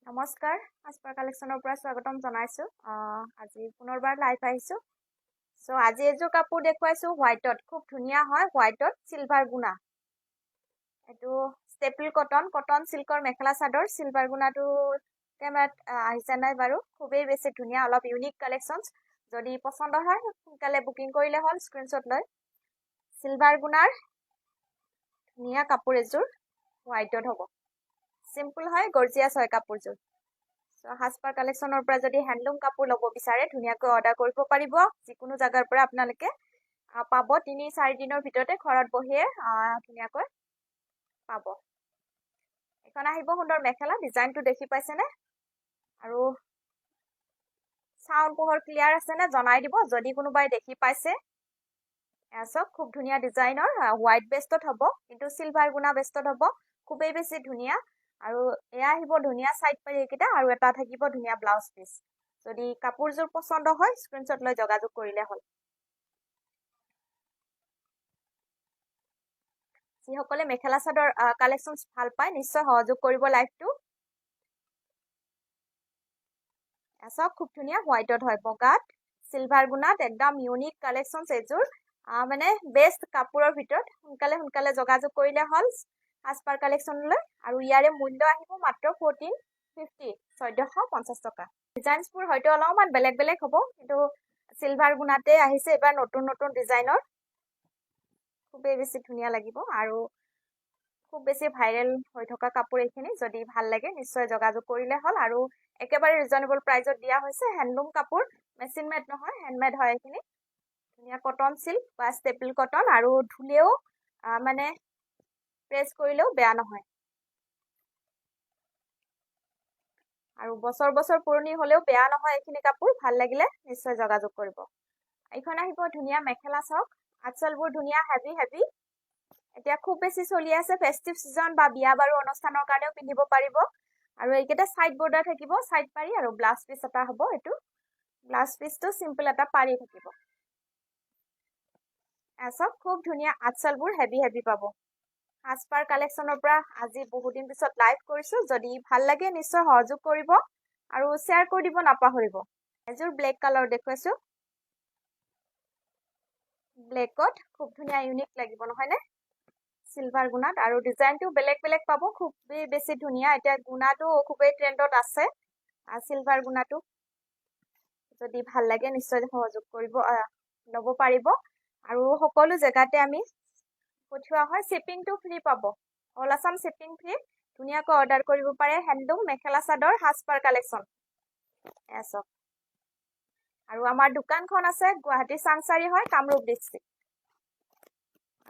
নমস্কাৰ আজপাৰ কালেকশ্যনৰ পৰা স্বাগতম জনাইছো আজি পুনৰবাৰ লাইভ আহিছো সো আজি এযোৰ কাপোৰ দেখুৱাইছো হোৱাইটত খুব ধুনীয়া হয় হোৱাইটত সিলভাৰ গুণা এটো staple cotton সিল্কৰ mekhela chador silver গুণাটো কেমেৰাত আহিছে নাই বাৰু খুবেই বেছি ধুনীয়া অলপ ইউনিক কালেকশ্যনছ যদি পছন্দ হয় সোনকালে বুকিং কৰিলে হ'ল স্ক্ৰিনশ্বট লৈ সিলভাৰ গুণাৰ ধুনীয়া কাপোৰ এযোৰ হোৱাইটত হ'ব সিম্পল হয় গৰ্জিয়াছ হয় কাপোৰযোৰ সো হাজপাৰ কালেকশ্যনৰ পৰা যদি হ্যান্ডলুম কাপোৰ ল'ব বিচাৰে ধুনীয়াকৈ অৰ্ডাৰ কৰিব পাৰিব যিকোনো জায়গাৰ পৰা আপোনালোকে পাব ৩-৪ দিনৰ ভিতৰতে ঘৰত বহিয়ে ধুনীয়াকৈ পাব এখন আহিব সুন্দৰ মেখেলা ডিজাইনটো দেখি পাইছেনে আৰু সাউন্ড পোহৰ ক্লিয়াৰ আছে নে জনাই দিব যদি কোনোবাই দেখি পাইছে এসব খুব ধুনীয়া ডিজাইনৰ হোৱাইট বেষ্টত হ'ব কিন্তু সিলভাৰ গুণা বেষ্টত হ'ব খুবেই বেছি ধুনীয়া আৰু এয়া আহিব ধুনীয়া সাইড পাৰি একিটা আৰু এটা থাকিব ধুনীয়া ব্লাউজ পিস যদি কাপোৰযোৰ পছন্দ হয় স্ক্ৰিনশ্বট লৈ যোগাযোগ কৰিলে হ'ল যিসকলে মেখেলা চাদৰ কালেকশ্যনছ ভাল পায় নিশ্চয় সহযোগ কৰিব লাইভটো এসব খুব ধুনীয়া হোৱাইটত হয় বগাত সিলভাৰ গুণাত একদম ইউনিক কালেকশ্যনছ এযোৰ মানে বেষ্ট কাপোৰৰ ভিতৰত সোনকালে যোগাযোগ কৰিলে হ'ল হাজপাৰ কালেকশ্যনলৈ আৰু ইয়াৰে মূল্য আহিব মাত্ৰ 1450 1450 টকা ডিজাইনছবোৰ হয়তো অলপমান বেলেগ হ'ব কিন্তু সিলভাৰ গুণাতে আহিছে এবাৰ নতুন ডিজাইনৰ খুবেই বেছি ধুনীয়া লাগিব আৰু খুব বেছি ভাইৰেল হৈ থকা কাপোৰ এইখিনি যদি ভাল লাগে নিশ্চয় যোগাযোগ কৰিলে হ'ল আৰু একেবাৰে ৰিজনেবল প্ৰাইজত দিয়া হৈছে হ্যান্ডলুম কাপোৰ মেচিন মেড নহয় হ্যান্ডমেড হয় এইখিনি ধুনীয়া কটন সিল্ক বা ষ্টেপল কটন আৰু ধুলেও মানে প্ৰেছ কৰিলেও বেয়া নহয় আৰু বছৰ পুৰণি হলেও বেয়া নহয় এইখিনি কাপোৰ ভাল লাগিলে নিশ্চয় যোগাযোগ কৰিব এইখন আহিব ধুনীয়া মেখেলা চাওক আঁচলবোৰ ধুনীয়া হেভি এতিয়া খুব বেছি চলি আছে ফেষ্টিভ সিজন বা বিয়া বাৰু অনুষ্ঠানৰ কাৰণেও পিন্ধিব পাৰিব আৰু এইকেইটা সাইড বৰ্ডাৰ থাকিব সাইড পাৰি আৰু ব্লাউজ পিস এটা হ'ব এটো ব্লাউজ পিসটো সিম্পল এটা পাৰি থাকিব এসব খুব ধুনীয়া আঁচলবোৰ হেভি পাব হাজপাৰ কালেকশ্যনৰ পৰা আজি বহুত দিন পিছত লাইভ কৰিছো যদি ভাল লাগে নিশ্চয় সহযোগ কৰিব আৰু শ্বেয়াৰ কৰি দিব নাপাহৰিব এযোৰ ব্লেক কালাৰ দেখুৱাইছো ব্লেকত খুব ধুনীয়া ইউনিক লাগিব নহয় নে সিলভাৰ গুণাত আৰু ডিজাইনটো বেলেগ পাব খুবেই বেছি ধুনীয়া এতিয়া গুণাটো খুবেই ট্ৰেণ্ডত আছে সিলভাৰ গুণাটো যদি ভাল লাগে নিশ্চয় সহযোগ কৰিব ল'ব পাৰিব আৰু সকলো জেগাতে আমি পঠিওৱা হয় শিপিংটো ফ্ৰী পাব অল আছাম শিপিং ফ্ৰী ধুনীয়াকৈ অৰ্ডাৰ কৰিব পাৰে হ্যান্ডলুম মেখেলা চাদৰ হাজপাৰ কালেকশ্যন এসব আৰু আমাৰ দোকানখন আছে গুৱাহাটী চাংচাৰি হয় কামৰূপ ডিস্ট্ৰিক্ট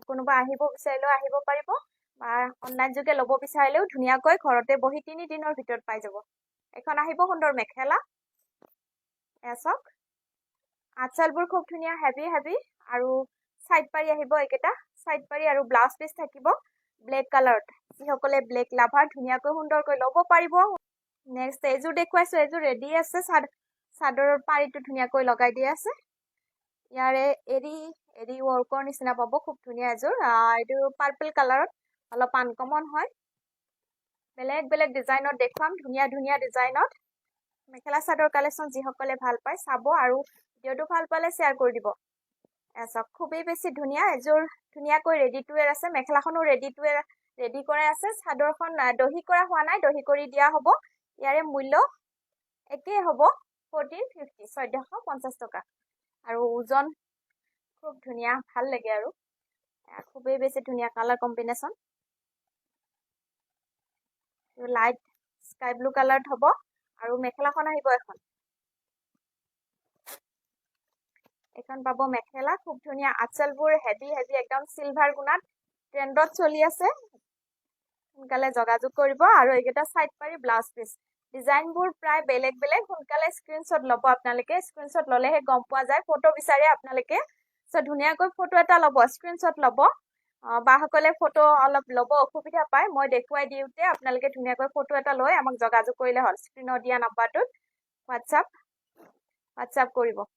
কোনোবা আহিব বিচাৰিলেও আহিব পাৰিব বা অনলাইন যোগে ল'ব বিচাৰিলেও ধুনীয়াকৈ ঘৰতে বহি 3 দিনৰ ভিতৰত পাই যাব এখন আহিব সুন্দৰ মেখেলা এসব আঁচলবোৰ খুব ধুনীয়া হেভি আৰু সাইড পাৰি আহিব একেটা সাইড পাৰি আৰু ব্লাউজ পিস থাকিব ব্লেক কালাৰত যিসকলে ব্লেক লাভাৰ ধুনীয়াকৈ সুন্দৰকৈ ল'ব পাৰিব নেক্সট এযোৰ দেখুৱাইছো এযোৰ ৰেডি আছে চাদৰৰ পাৰিটো ধুনীয়াকৈ লগাই দিয়া আছে ইয়াৰে এৰি ৱৰ্কৰ নিচিনা পাব খুব ধুনীয়া এযোৰ এইটো পাৰ্পল কালাৰত অলপ আনকমন হয় বেলেগ ডিজাইনত দেখুৱাম ধুনীয়া ডিজাইনত মেখেলা চাদৰ কালেকশ্যন যিসকলে ভাল পায় চাব আৰু ভিডিঅ'টো ভাল পালে শ্বেয়াৰ কৰি দিব এসব খুবেই বেছি ধুনীয়া এযোৰ ধুনীয়াকৈ ৰেডি টু ৱেৰ আছে মেখেলাখনো ৰেডি কৰাই আছে চাদৰখন দহি কৰা হোৱা নাই দহি কৰি দিয়া হ'ব ইয়াৰে মূল্য একেই হ'ব 1450 1450 টকা আৰু ওজন খুব ধুনীয়া ভাল লাগে আৰু খুবেই বেছি ধুনীয়া colour combination light sky blue কালাৰত হ'ব আৰু মেখেলাখন আহিব এখন পাব মেখেলা খুব ধুনীয়া আঁচলবোৰ হেভি একদম সিলভাৰ গুণাত ট্ৰেণ্ডত চলি আছে সোনকালে যোগাযোগ কৰিব আৰু এইকেইটা সাইড পাৰি ব্লাউজ পিস ডিজাইনবোৰ প্ৰায় বেলেগ সোনকালে স্ক্ৰিনশ্বট ল'ব আপোনালোকে স্ক্ৰিনশ্বট ল'লেহে গম পোৱা যায় ফটো বিচাৰে আপোনালোকে সো ধুনীয়াকৈ ফটো এটা ল'ব স্ক্ৰিনশ্বট ল'ব বাসকলে ফটো অলপ ল'ব অসুবিধা পায় মই দেখুৱাই দিওঁতে আপোনালোকে ধুনীয়াকৈ ফটো এটা লৈ আমাক যোগাযোগ কৰিলে হ'ল স্ক্ৰিনত দিয়া নাম্বাৰটোত হোৱাটছআপ কৰিব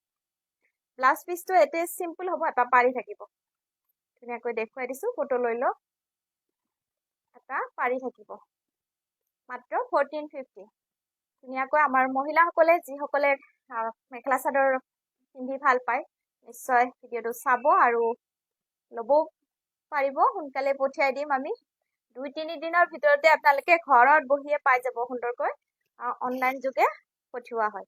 ব্লাউজ পিসটো এতে সিম্পল হ'ব এটা পাৰি থাকিব ধুনীয়াকৈ দেখুৱাই দিছো ফটো লৈ লওক এটা পাৰি থাকিব মাত্ৰ 1450 ধুনীয়াকৈ আমাৰ মহিলাসকলে যিসকলে মেখেলা চাদৰ পিন্ধি ভাল পায় নিশ্চয় ভিডিঅ'টো চাব আৰু ল'ব পাৰিব। সোনকালে পঠিয়াই দিম আমি। 2-3 দিনৰ ভিতৰতে আপোনালোকে ঘৰত বহিয়ে পাই যাব সুন্দৰকৈ। অনলাইন যোগে পঠিওৱা হয়।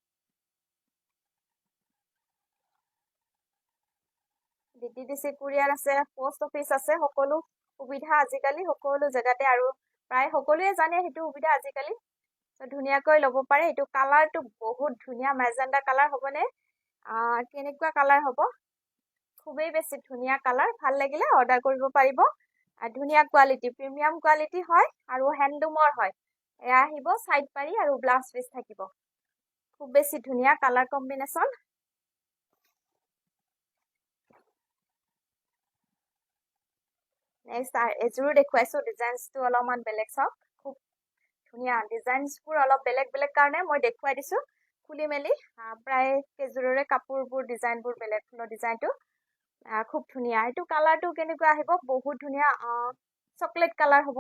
DTDC কুৰিয়াৰ আছে, পোষ্ট অফিচ আছে, সকলো সুবিধা আজিকালি সকলো জেগাতে আৰু প্ৰায় সকলোৱে জানে সেইটো সুবিধা আজিকালি। ধুনীয়াকৈ ল'ব পাৰে। এইটো কালাৰটো বহুত ধুনীয়া মেজেণ্ডা কালাৰ হ'বনে? কেনেকুৱা কালাৰ হ'ব? খুবেই বেছি ধুনীয়া কালাৰ। ভাল লাগিলে অৰ্ডাৰ কৰিব পাৰিব। ধুনীয়া কোৱালিটি, প্ৰিমিয়াম কোৱালিটি হয় আৰু হেণ্ডলুমৰ হয়। এয়া আহিব চাইড পাৰি আৰু ব্লাউজ পিচ থাকিব। খুব বেছি ধুনীয়া কালাৰ কম্বিনেশ্যন। নেক্সট এযোৰো দেখুৱাইছো। ডিজাইনছটো অলপমান বেলেগ চাওক। খুব ধুনীয়া ডিজাইনছবোৰ অলপ বেলেগ বেলেগ কাৰণে মই দেখুৱাই দিছো খুলি মেলি। প্ৰায় কেইযোৰৰে কাপোৰবোৰ ডিজাইনবোৰ বেলেগ। ফুলৰ ডিজাইনটো খুব ধুনীয়া। এইটো কালাৰটো কেনেকুৱা আহিব? বহুত ধুনীয়া চকলেট কালাৰ হ'ব।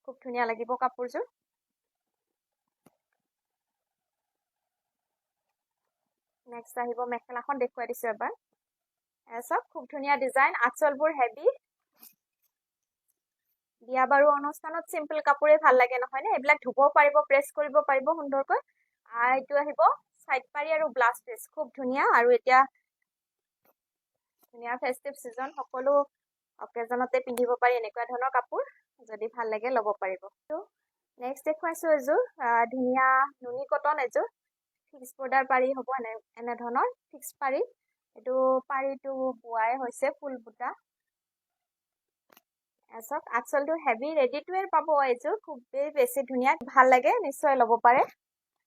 খুব ধুনীয়া লাগিব কাপোৰযোৰ। নেক্সট আহিব মেখেলাখন দেখুৱাই দিছো এবাৰ। চাওক খুব ধুনীয়া ডিজাইন। আঁচলবোৰ হেভি। বিয়া বাৰু অনুষ্ঠানত চিম্পল কাপোৰে ভাল লাগে নহয়নে? এইবিলাক ধুব পাৰিব, প্ৰেছ কৰিব পাৰিব সুন্দৰকৈ। এইটো আহিব চাইড পাৰি আৰু ব্লাউজ পিচ। খুব ধুনীয়া। আৰু এতিয়া ধুনীয়া ফেষ্টিভ চিজন, সকলো অকেজনতে পিন্ধিব পাৰি এনেকুৱা ধৰণৰ কাপোৰ। যদি ভাল লাগে ল'ব পাৰিব। নেক্সট দেখুৱাইছো এযোৰ ধুনীয়া নুনি কটন এযোৰ। ফিক্স বৰ্ডাৰ পাৰি হ'ব এনেধৰণৰ ফিক্স পাৰি। এইটো পাৰিটো বোৱাই হৈছে ফুল বুটা। চাওক আঁচলটো হেভি, ৰেডি টু ৱেৰ পাব এযোৰ। খুবেই বেছি ধুনীয়া। ভাল লাগে নিশ্চয় ল'ব পাৰে।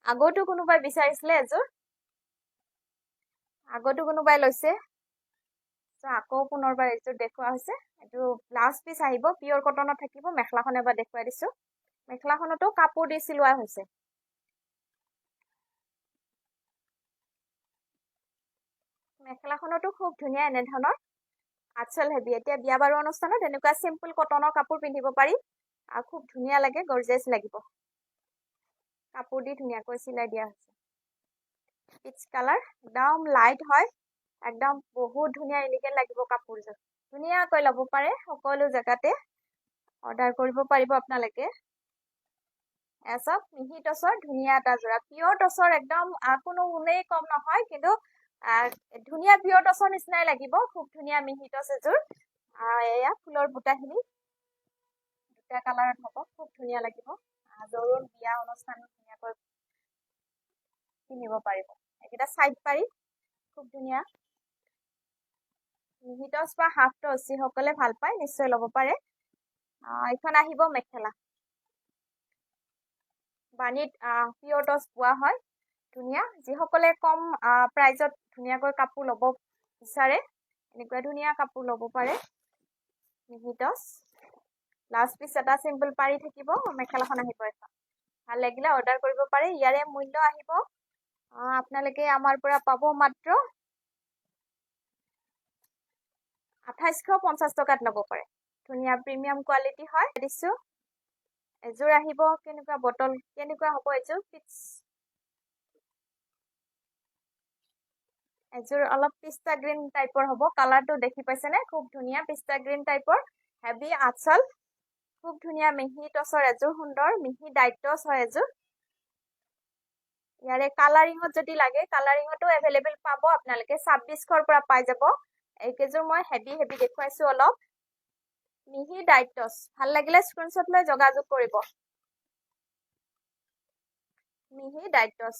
আগতো কোনোবাই বিচাৰিছিলে এযোৰ, আগতো কোনোবাই লৈছে। আকৌ পুনৰবাৰ এযোৰ দেখুওৱা হৈছে। এইটো ব্লাউজ পিচ আহিব, পিয়ৰ কটনত থাকিব। মেখেলাখন এবাৰ দেখুৱাই দিছো। মেখেলাখনতো কাপোৰ দি চিলোৱা হৈছে। মেখেলাখনতো খুব ধুনীয়া এনেধৰণৰ আঁচল হেভি। এতিয়া বিয়া বাৰু অনুষ্ঠানত এনেকুৱা চিম্পল কটনৰ কাপোৰ পিন্ধিব পাৰি। খুব ধুনীয়া লাগে, গৰ্জিয়াছ লাগিব। কাপোৰ দি ধুনীয়াকৈ চিলাই দিয়া হৈছে। পিচ কালাৰ একদম লাইট হয়। একদম বহুত ধুনীয়া এলিগেণ্ট লাগিব কাপোৰযোৰ। ধুনীয়াকৈ ল'ব পাৰে। সকলো জেগাতে অৰ্ডাৰ কৰিব পাৰিব আপোনালোকে। চাওক মিহি টচৰ ধুনীয়া এটা যোৰা। পিয়ৰ টচৰ একদম কোনো গুণেই কম নহয়, কিন্তু ধুনীয়া পিয়ৰ টচৰ নিচিনাই লাগিব। খুব ধুনীয়া মিহি টচ এযোৰ। এয়া ফুলৰ বুটাখিনি দুটা কালাৰত হ'ব। খুব ধুনীয়া লাগিব। জৰুৰ বিয়া অনুষ্ঠান ধুনীয়াকৈ পিন্ধিব পাৰিব। এইকেইটা চাইড পাৰি খুব ধুনীয়া। মিহি টচ বা হাফ টচ যিসকলে ভাল পায় নিশ্চয় ল'ব পাৰে। এইখন আহিব মেখেলা। বাণীত পিয়ৰ টচ পোৱা হয়। ধুনীয়া। যিসকলে কম প্ৰাইজত ধুনীয়াকৈ কাপোৰ ল'ব বিচাৰে এনেকুৱা ধুনীয়া কাপোৰ ল'ব পাৰে। মিহি টচ ব্লাউজ পিচ এটা চিম্পল পাৰি থাকিব। মেখেলাখন আহিব এখন। ভাল লাগিলে অৰ্ডাৰ কৰিব পাৰে। ইয়াৰে মূল্য আহিব আপোনালোকে আমাৰ পৰা পাব মাত্ৰ 2850 টকাত ল'ব পাৰে। ধুনীয়া প্ৰিমিয়াম কোৱালিটি হয়। দিছো এযোৰ আহিব কেনেকুৱা বটল, কেনেকুৱা হ'ব এযোৰ পিচ। এযোৰ অলপ পিস্তা গ্ৰীণ টাইপৰ হ'ব। কালাৰটো দেখি পাইছেনে? খুব ধুনীয়া পিস্তা গ্ৰীণ টাইপৰ হেভি আঁচল। খুব ধুনীয়া মিহি টচৰ এযোৰ সুন্দৰ মিহি ডাইট টচ হয় এযোৰ। ইয়াৰে কালাৰিঙত যদি লাগে কালাৰিঙতো এভেইলেবল পাব আপোনালোকে। 2600ৰ পৰা পাই যাব। এইকেইযোৰ মই হেভি হেভি দেখুৱাইছো অলপ। মিহি ডাইট টচ। ভাল লাগিলে স্ক্ৰীনশ্বট লৈ যোগাযোগ কৰিব। মিহি ডাইট টচ।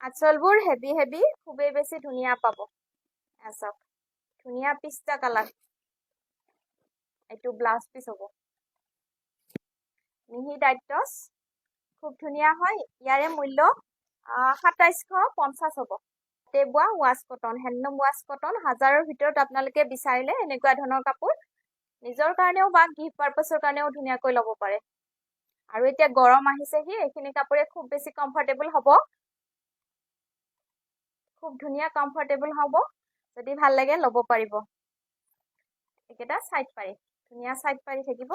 আঁচলবোৰ হেভি হেভি, খুবেই বেছি ধুনীয়া পাব। চাওক ধুনীয়া পিস্তা কালাৰ। এইটো ব্লাউজ পিচ হ'ব। মিহি ডাইট টচ খুব ধুনীয়া হয়। ইয়াৰে মূল্য 2750 হ'ব। বোৱা wash cotton, handloom wash cotton. 1000ৰ ভিতৰত আপোনালোকে বিচাৰিলে এনেকুৱা ধৰণৰ কাপোৰ নিজৰ কাৰণেও বা গিফ্ট পাৰ্পছৰ কাৰণেও ধুনীয়াকৈ ল'ব পাৰে। আৰু এতিয়া গৰম আহিছেহি, এইখিনি কাপোৰে খুব বেছি কমফৰ্টেবল হ'ব। খুব ধুনীয়া কমফৰ্টেবল হ'ব। যদি ভাল লাগে ল'ব পাৰিব। এইকেইটা চাইড পাৰি ধুনীয়া চাইড পাৰি থাকিব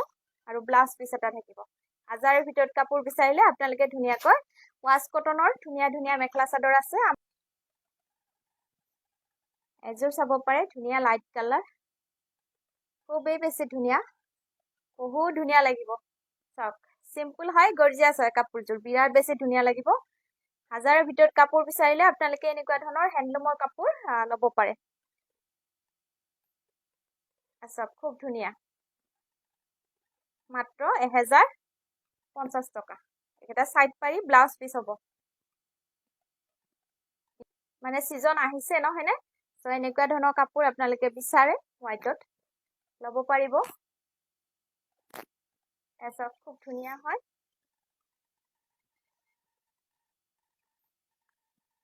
আৰু ব্লাউজ পিচ এটা থাকিব। 1000ৰ ভিতৰত কাপোৰ বিচাৰিলে আপোনালোকে ধুনীয়াকৈ ৱাছ কটনৰ ধুনীয়া ধুনীয়া মেখেলা চাদৰ আছে এযোৰ চাব পাৰে ধুনীয়া লাইট কালাৰ খুবেই বেছি ধুনীয়া বহুত ধুনীয়া লাগিব চাওক সিম্পল হয় গৰ্জিয়াছ হয় কাপোৰযোৰ বিৰাট বেছি ধুনীয়া লাগিব 1000ৰ ভিতৰত কাপোৰ বিচাৰিলে আপোনালোকে এনেকুৱা ধৰণৰ হ্যান্ডলুমৰ কাপোৰ ল'ব পাৰে চাওক খুব ধুনীয়া মাত্ৰ 1050 টকা এটা সাইড পাৰি ব্লাউজ পিস হ'ব মানে সিজন আহিছে নহয়নে সো এনেকুৱা ধৰণৰ কাপোৰ আপোনালোকে বিচাৰে হোৱাইটত ল'ব পাৰিব এসব খুব ধুনীয়া হয়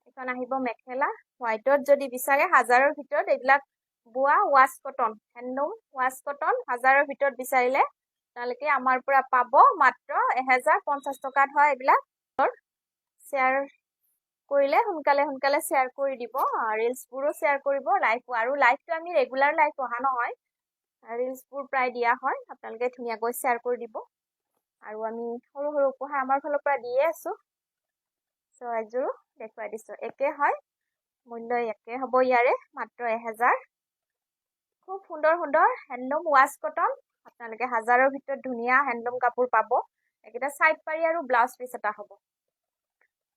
এখন আহিব মেখেলা হোৱাইটত যদি বিচাৰে 1000ৰ ভিতৰত এইবিলাক বুৱা wash cotton handloom wash cotton 1000ৰ ভিতৰত বিচাৰিলে তালকে আমাৰ পৰা পাব মাত্ৰ 1050 টকাত হয় এইবিলাক শেয়াৰ কৰিলে সোনকালে সোনকালে শেয়াৰ কৰি দিব ৰিলছবোৰো শেয়াৰ কৰিব লাইভ আৰু লাইভটো আমি ৰেগুলাৰ লাইভ অহা নহয় ৰিলছবোৰ প্ৰায় দিয়া হয় আপোনালোকে ধুনীয়াকৈ শেয়াৰ কৰি দিব আৰু আমি সৰু সৰু উপহাৰ আমাৰ ফালৰ পৰা দিয়ে আছো সো এযোৰ দেখুৱাই দিছো একে হয় মূল্য একে হ'ব ইয়াৰে মাত্ৰ 1000 খুব সুন্দৰ সুন্দৰ হ্যান্ডলুম ৱাছ কটন আপোনালোকে 1000ৰ ভিতৰত ধুনীয়া হ্যান্ডলুম কাপোৰ পাব এটা সাইড পাৰি আৰু ব্লাউজ পিস এটা হ'ব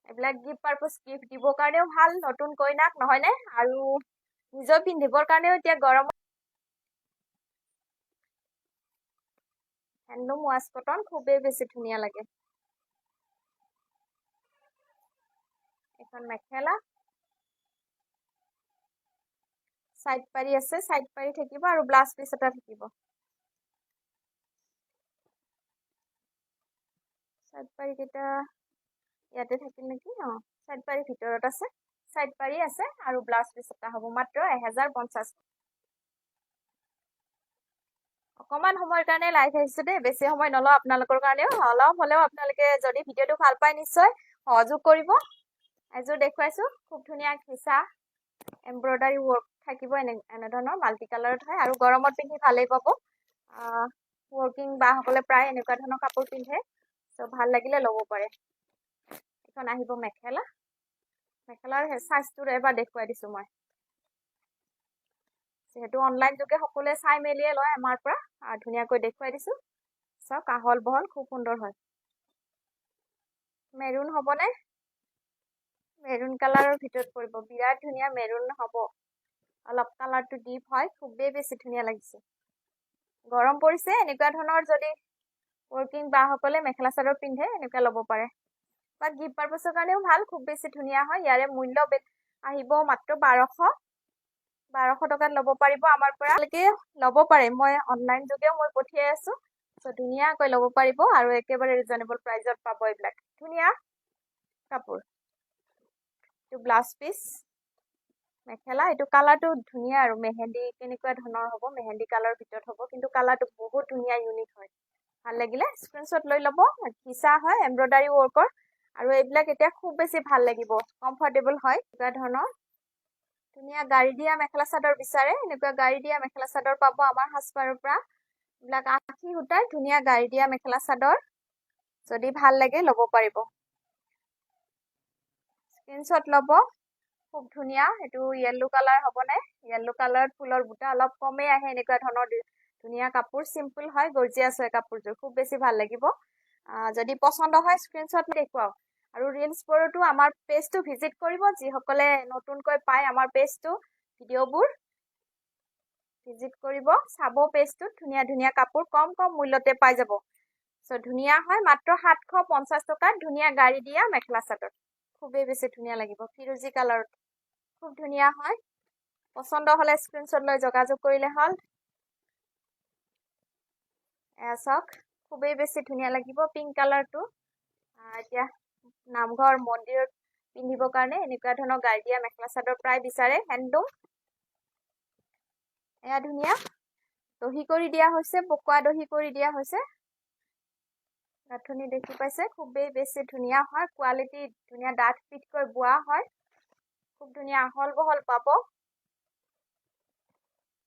এইবিলাক গিফট পাৰপস গিফট দিব কাৰণেও ভাল নতুন কইনাক নহয়নে আৰু নিজৰ পিন্ধিবৰ কাৰণেও এতিয়া গৰম হ্যান্ডলুম ৱাছ কটন খুবেই বেছি ধুনীয়া লাগে এখন মেখেলা সাইড পাৰি আছে সাইড পাৰি থাকিব আৰু ব্লাউজ পিস এটা থাকিব সাইড পাৰি কেটা ইয়াতে থাকিল নেকি সাইড পাৰি ভিতৰত আছে সাইড পাৰি আছে আৰু ব্লাউজ পিস এটা হ'ব মাত্ৰ 1050 অকমান সময়ৰ কাৰণে লাইভ আহিছো দে বেছি সময় নলও আপোনালোকৰ কাৰণেও অলপ হলেও আপোনালোকে যদি ভিডিওটো ভাল পায় নিশ্চয় সহযোগ কৰিব এযোৰ দেখুৱাইছো খুব ধুনীয়া খিসা এমব্ৰয়ডাৰী ওয়াৰ্ক থাকিব এনে ধৰণৰ মাল্টি কালাৰত হয় আৰু গৰমত পিন্ধি ভালেই পাব ওয়াৰ্কিং বা সকলে প্ৰায় এনেকুৱা ধৰণৰ কাপোৰ পিন্ধে সো ভাল লাগিলে ল'ব পাৰে এখন আহিব মেখেলা মেখেলাৰ সাইজটো এবাৰ দেখুৱাই দিছো মই যেহেতু অনলাইন যোগে সকলে চাই মেলিয়ে লয় আমাৰ পৰা ধুনীয়াকৈ দেখুৱাই দিছো চাওক আহল বহল খুব সুন্দৰ হয় মেৰুন হ'বনে মেৰুন কালাৰৰ ভিতৰত পৰিব বিৰাট ধুনীয়া মেৰুন হ'ব অলপ কালাৰটো ডিপ হয় খুবেই বেছি ধুনীয়া লাগিছে গৰম পৰিছে এনেকুৱা ধৰণৰ যদি ওয়াৰ্কিং বা সকলে মেখেলা চাদৰ পিন্ধে এনেকুৱা ল'ব পাৰে বা গিফট পাৰপসৰ কাৰণেও ভাল খুব বেছি ধুনীয়া হয় ইয়াৰে মূল্য আহিব মাত্ৰ 1200 টকাত ল'ব পাৰিব আমাৰ পৰা ল'ব পাৰে মই অনলাইন যোগেও মই পঠিয়াই আছো সো ধুনীয়াকৈ ল'ব পাৰিব আৰু একেবাৰে ৰিজনেবল প্ৰাইজত পাব এইবিলাক ধুনীয়া কাপোৰ এইটো ব্লাউজ পিস মেখেলা এইটো কালাৰটো ধুনীয়া আৰু মেহেন্দি কেনেকুৱা ধৰণৰ হ'ব মেহেন্দি কালাৰৰ ভিতৰত হ'ব কিন্তু কালাৰটো বহুত ধুনীয়া ইউনিক হয় ভাল লাগিলে স্ক্ৰিনশ্বট লৈ ল'ব খিসা হয় এমব্ৰয়ডাৰী ওয়াৰ্কৰ আৰু এইবিলাক এতিয়া খুব বেছি ভাল লাগিব কমফৰ্টেবল হয় এনেকুৱা ধৰণৰ ধুনীয়া গাড়ী দিয়া মেখেলা চাদৰ বিচাৰে এনেকুৱা গাড়ী দিয়া মেখেলা চাদৰ পাব আমাৰ হাজপাৰৰ পৰা এইবিলাক আখি সূতাৰ ধুনীয়া গাড়ী দিয়া মেখেলা চাদৰ যদি ভাল লাগে ল'ব পাৰিব স্ক্ৰিনশ্বট ল'ব খুব ধুনীয়া এটো ইয়েলো কালাৰ হ'বনে ইয়েলো কালাৰত ফুলৰ বুটা অলপ কমে আহে এনেকুৱা ধৰণৰ ধুনীয়া কাপোৰ সিম্পল হয় গৰ্জিয়াছ হয় কাপোৰযোৰ খুব বেছি ভাল লাগিব যদি পছন্দ হয় স্ক্ৰিনশ্বট দেখুৱাও আৰু ৰিলছবোৰতো আমাৰ পেজটো ভিজিট কৰিব যিসকলে নতুনকৈ পায় আমাৰ পেজটো ভিডিওবোৰ ভিজিট কৰিব চাব পেজটো ধুনীয়া ধুনীয়া কাপোৰ কম কম মূল্যতে পাই যাব সো ধুনীয়া হয় মাত্ৰ 750 টকাত ধুনীয়া গাড়ী দিয়া মেখেলা চাদৰ খুবেই বেছি ধুনীয়া লাগিব ফিৰোজি কালাৰত খুব ধুনীয়া হয় পছন্দ হলে স্ক্ৰিনশ্বট লৈ যোগাযোগ কৰিলে হল চাওক খুবেই বেছি ধুনীয়া লাগিব পিংক কালাৰটো এতিয়া নামঘৰ মন্দিৰত পিন্ধিবৰ কাৰণে এনেকুৱা ধৰণৰ গাড়ী দিয়া মেখেলা চাদৰ প্ৰায় বিচাৰে হ্যান্ডলুম এয়া ধুনীয়া দহি কৰি দিয়া হৈছে পকোৱা দহি কৰি দিয়া হৈছে গাঁথনি দেখি পাইছে খুবেই বেছি ধুনীয়া হয় কোৱালিটি ধুনীয়া ডাঠ পিটকৈ বোৱা হয় খুব ধুনীয়া আহল বহল পাব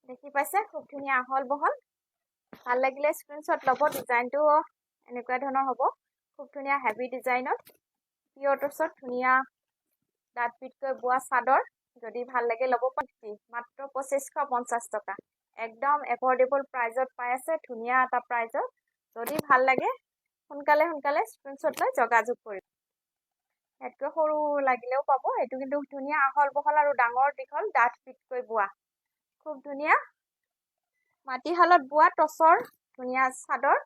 দেখি পাইছে খুব ধুনীয়া আহল বহল ভাল লাগিলে স্ক্ৰিনশ্বট ল'ব ডিজাইনটো এনেকুৱা ধৰণৰ হ'ব খুব ধুনীয়া হেভি ডিজাইনত পিয়ৰ টছত ধুনীয়া ডাঠ পিটকৈ বোৱা চাদৰ যদি ভাল লাগে ল'ব পাৰি মাত্ৰ 2550 টকা একদম এফৰ্ডেবল প্ৰাইজত পাই আছে ধুনীয়া এটা প্ৰাইজত যদি ভাল লাগে সোনকালে স্ক্ৰীনশ্বট লৈ যোগাযোগ কৰিব এতকৈ সৰু লাগিলেও পাব এইটো কিন্তু ধুনীয়া আহল বহল আৰু ডাঙৰ দীঘল ডাঠ পিটকৈ বোৱা খুব ধুনীয়া মাটিশালত বোৱা টছৰ ধুনীয়া চাদৰ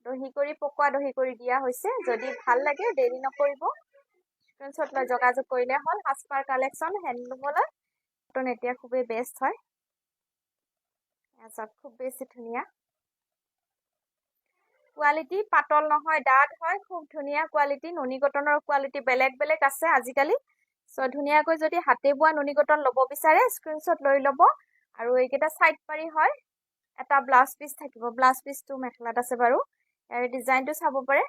দহি কৰি পকোৱা দহি কৰি দিয়া হৈছে যদি ভাল লাগে দেৰি নকৰিব স্ক্ৰীনশ্বট লৈ যোগাযোগ কৰিলে হ'ল সাজপাৰ কালেকশ্যন হেণ্ডলুমলৈ কটন এতিয়া খুবেই বেষ্ট হয় চব খুব বেছি ধুনীয়া কোৱালিটি পাতল নহয় ডাঠ হয় খুব ধুনীয়া কোৱালিটি নুনি কটনৰ কোৱালিটি বেলেগ আছে আজিকালি চ' ধুনীয়াকৈ যদি হাতে বোৱা নুনি কটন ল'ব বিচাৰে স্ক্ৰীনশ্বট লৈ ল'ব আৰু এইকেইটা চাইড পাৰি হয় এটা ব্লাউজ পিচ থাকিব ব্লাউজ পিচটো মেখেলাত আছে বাৰু ইয়াৰ ডিজাইনটো চাব পাৰে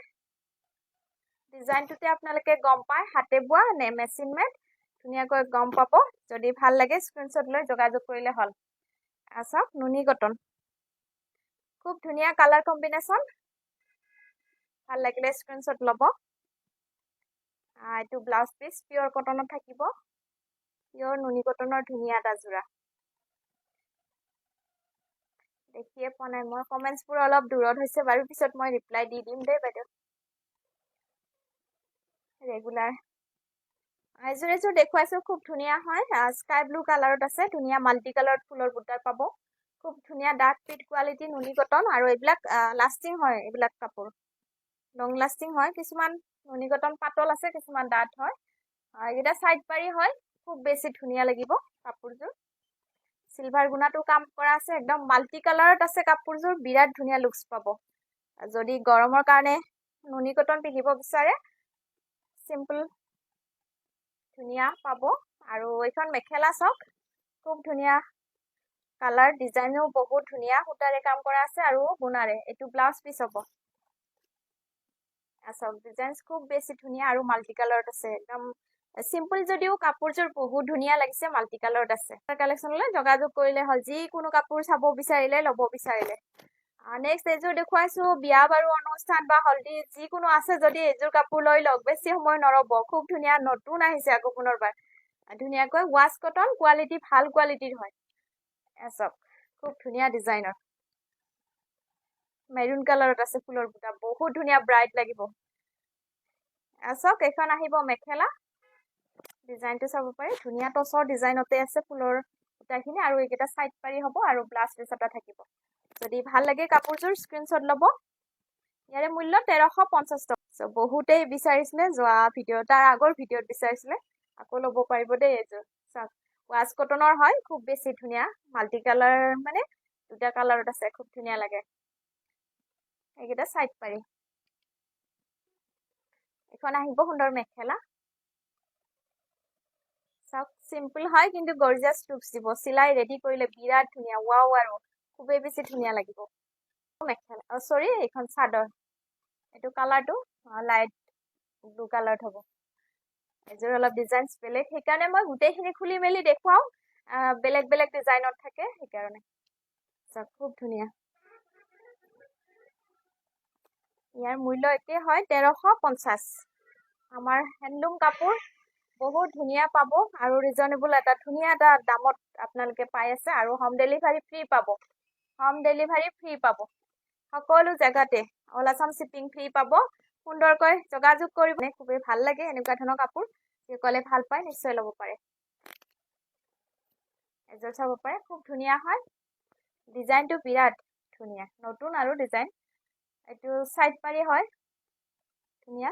ডিজাইনটোতে আপোনালোকে গম পায় হাতে বোৱা নে মেচিন মেড ধুনীয়াকৈ গম পাব যদি ভাল লাগে স্ক্ৰীনশ্বট লৈ যোগাযোগ কৰিলে হ'ল চাওক নুনি কটন খুব ধুনীয়া কালাৰ কম্বিনেশ্যন ভাল লাগিলে স্ক্ৰীনশ্বট ল'ব এইটো ব্লাউজ পিচ পিয়ৰ কটনত থাকিব পিয়ৰ নুনি কটনৰ ধুনীয়া এটা যোৰা দেখিয়ে পোৱা নাই মই কমেণ্টছবোৰ অলপ দূৰত হৈছে বাৰু পিছত মই ৰিপ্লাই দি দিম দেই বাইদেউ ৰেগুলাৰ এযোৰ দেখুৱাইছো খুব ধুনীয়া হয় স্কাই ব্লু কালাৰত আছে ধুনীয়া মাল্টি কালাৰত ফুলৰ বুটাৰ পাব খুব ধুনীয়া ডাৰ্ক পিট কোৱালিটি নুনি কটন আৰু এইবিলাক লাষ্টিং হয় এইবিলাক কাপোৰ লং লাষ্টিং হয় কিছুমান নুনি কটন পাতল আছে কিছুমান ডাঠ হয় এইকেইটা চাইড পাৰি হয় খুব বেছি ধুনীয়া লাগিব কাপোৰযোৰ সিলভাৰ গুণাটো কাম কৰা আছে একদম মাল্টি কালাৰত আছে কাপোৰযোৰ বিৰাট ধুনীয়া লুকস পাব যদি গৰমৰ কাৰণে নুনি কটন পিন্ধিব বিচাৰে সিম্পল ধুনীয়া পাব আৰু এইখন মেখেলা চাওক খুব ধুনীয়া কালাৰ ডিজাইনো বহুত ধুনীয়া সূতাৰে কাম কৰা আছে আৰু গুণাৰে এইটো ব্লাউজ পিচ হ'ব চাওক ডিজাইন খুব বেছি ধুনীয়া আৰু মাল্টি কালাৰত আছে একদম সিম্পল যদিও কাপোৰযোৰ বহুত ধুনীয়া লাগিছে মাল্টি কালাৰত আছে কালেকশ্যনলৈ যোগাযোগ কৰিলে হ'ল যিকোনো কাপোৰ চাব বিচাৰিলে ল'ব বিচাৰিলে নেক্সট এযোৰ দেখুৱাইছো বিয়া বাৰু অনুষ্ঠান বা হলদি যিকোনো আছে যদি এযোৰ কাপোৰ লৈ লওক বেছি সময় নৰব খুব ধুনীয়া নতুন আহিছে আকৌ পুনৰবাৰ ধুনীয়াকৈ ৱাছ কটন কোৱালিটি ভাল কোৱালিটিৰ হয় চাওক খুব ধুনীয়া ডিজাইনৰ মেৰুন কালাৰত আছে ফুলৰ বুটা বহুত ধুনীয়া ব্ৰাইট লাগিব চাওক এখন আহিব মেখেলা ডিজাইনটো চাব পাৰে ধুনীয়া টছৰ ডিজাইনতে আছে ফুলৰ বুটাখিনি আৰু এইকেইটা চাইড পাৰি হ'ব আৰু ব্লাউজ পিচ এটা থাকিব যদি ভাল লাগে কাপোৰযোৰ স্ক্ৰীনশ্বট ল'ব ইয়াৰে মূল্য 1350 টকা বহুতেই বিচাৰিছিলে যোৱা ভিডিঅ' তাৰ আগৰ ভিডিঅ'ত বিচাৰিছিলে আকৌ ল'ব পাৰিব দেই এইযোৰ চাওক ৱাছ কটনৰ হয় খুব বেছি ধুনীয়া মাল্টি কালাৰ মানে দুটা কালাৰত আছে খুব ধুনীয়া লাগে এইকেইটা চাইড পাৰি এখন আহিব সুন্দৰ মেখেলা চাওক সিম্পল হয় কিন্তু গৰ্জিয়াছ লুকস দিব চিলাই ৰেডি কৰিলে বিৰাট ধুনীয়া ৱাও আৰু খুবেই বেছি ধুনীয়া লাগিব মেখেলা সৰি এইখন চাদৰ এইটো কালাৰটো লাইট ব্লু কালাৰত হ'ব এযোৰ অলপ ডিজাইনছ বেলেগ সেইকাৰণে মই গোটেইখিনি খুলি মেলি দেখুৱাও বেলেগ ডিজাইনত থাকে সেইকাৰণে চাওক খুব ধুনীয়া ইয়াৰ মূল্য একে হয় 1350 আমাৰ হেণ্ডলুম কাপোৰ বহুত ধুনীয়া পাব আৰু ৰিজনেবল এটা ধুনীয়া এটা দামত আপোনালোকে পাই আছে আৰু হোম ডেলিভাৰী ফ্ৰী পাব সকলো জেগাতে অল আছাম শিপিং ফ্ৰী পাব সুন্দৰকৈ যোগাযোগ কৰিব খুবেই ভাল লাগে এনেকুৱা ধৰণৰ কাপোৰ যিসকলে ভাল পায় নিশ্চয় ল'ব পাৰে এযোৰ চাব পাৰে খুব ধুনীয়া হয় ডিজাইনটো বিৰাট ধুনীয়া নতুন আৰু ডিজাইন এইটো চাইড পাৰি হয় ধুনীয়া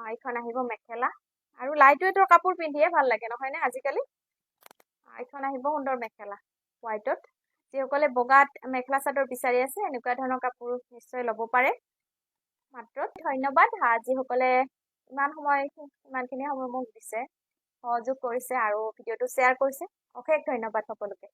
এইখন আহিব মেখেলা আৰু লাইট ৱেটৰ কাপোৰ পিন্ধিয়ে ভাল লাগে নহয় নে আজিকালি এইখন আহিব সুন্দৰ মেখেলা হোৱাইটত যিসকলে বগাত মেখেলা চাদৰ বিচাৰি আছে এনেকুৱা ধৰণৰ কাপোৰ নিশ্চয় ল'ব পাৰে মাত্ৰ ধন্যবাদ যিসকলে ইমানখিনি সময় মোক দিছে সহযোগ কৰিছে আৰু ভিডিঅ'টো শ্বেয়াৰ কৰিছে অশেষ ধন্যবাদ সকলোকে